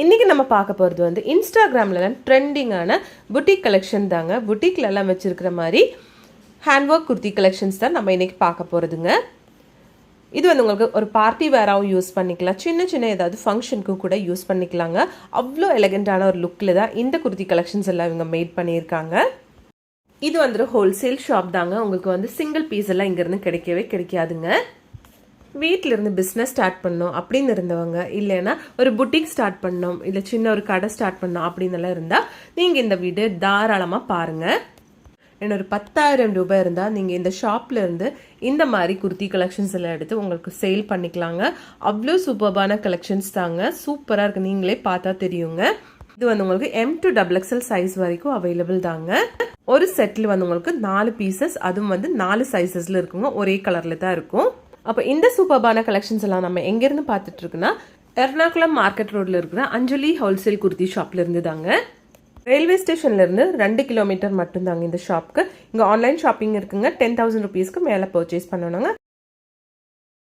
இன்றைக்கி நம்ம பார்க்க போகிறது வந்து இன்ஸ்டாகிராம்லலாம் ட்ரெண்டிங்கான புட்டிக் கலெக்ஷன் தாங்க. புட்டிக்லலாம் வச்சுருக்கிற மாதிரி ஹேண்ட் ஒர்க் குர்த்தி கலெக்ஷன்ஸ் தான் நம்ம இன்றைக்கி பார்க்க போகிறதுங்க. இது வந்து உங்களுக்கு ஒரு பார்ட்டி வேராகவும் யூஸ் பண்ணிக்கலாம், சின்ன சின்ன ஏதாவது ஃபங்க்ஷனுக்கும் கூட யூஸ் பண்ணிக்கலாங்க. அவ்வளோ எலகண்ட்டான ஒரு லுக்கில் தான் இந்த குர்த்தி கலெக்ஷன்ஸ் எல்லாம் இவங்க மேட் பண்ணியிருக்காங்க. இது வந்து ஹோல்சேல் ஷாப் தாங்க. உங்களுக்கு வந்து சிங்கிள் பீஸ் எல்லாம் இங்கேருந்து கிடைக்கவே கிடைக்காதுங்க. வீட்டிலிருந்து பிஸ்னஸ் ஸ்டார்ட் பண்ணணும் அப்படின்னு இருந்தவங்க, இல்லைன்னா ஒரு புட்டிக் ஸ்டார்ட் பண்ணணும், இல்லை சின்ன ஒரு கடை ஸ்டார்ட் பண்ணணும் அப்படின்னு எல்லாம் இருந்தால் நீங்கள் இந்த வீடியோ தாராளமாக பாருங்கள். ஏன்னா ஒரு 10,000 ரூபாய் இருந்தால் நீங்கள் இந்த ஷாப்பில் இருந்து இந்த மாதிரி குர்த்தி கலெக்ஷன்ஸ் எல்லாம் எடுத்து உங்களுக்கு சேல் பண்ணிக்கலாங்க. அவ்வளோ சூப்பர்பான கலெக்ஷன்ஸ் தாங்க, சூப்பராக இருக்குது, நீங்களே பார்த்தா தெரியுங்க. இது வந்து உங்களுக்கு M to XXL சைஸ் வரைக்கும் அவைலபிள் தாங்க. ஒரு செட்டில் வந்து உங்களுக்கு 4 பீசஸ், அதுவும் வந்து 4 சைஸஸில் இருக்குங்க, ஒரே கலரில் தான் இருக்கும். அப்போ இந்த சூப்பர்பான கலெக்ஷன்ஸ் எல்லாம் நம்ம எங்கேருந்து பார்த்துட்டு இருக்குன்னா, எர்ணாகுளம் மார்க்கெட் ரோடில் இருக்கிற அஞ்சலி ஹோல்சேல் குர்த்தி ஷாப்ல இருந்து தாங்க. ரயில்வே ஸ்டேஷன்லேருந்து 2 கிலோமீட்டர் மட்டும்தாங்க இந்த ஷாப்க்கு. இங்கே ஆன்லைன் ஷாப்பிங் இருக்குங்க. 10,000 ருபீஸ்க்கு மேலே பர்ச்சேஸ் பண்ணணுங்க.